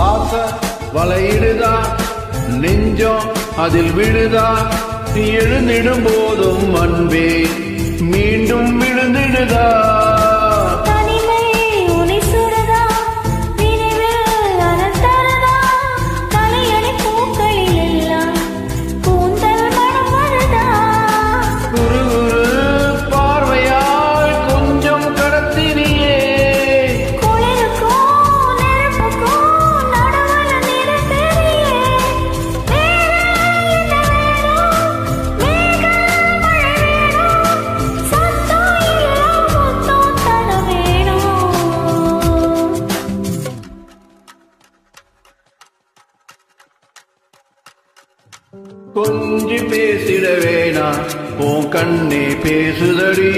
ஆச வலையிடுதா நெஞ்சம் அதில் விழுதா எழுந்திடும் போதும் அன்பே மீண்டும் விழுந்திடுதா கொஞ்சி பேசிட வேணா உன் கண்ணே பேசுதடி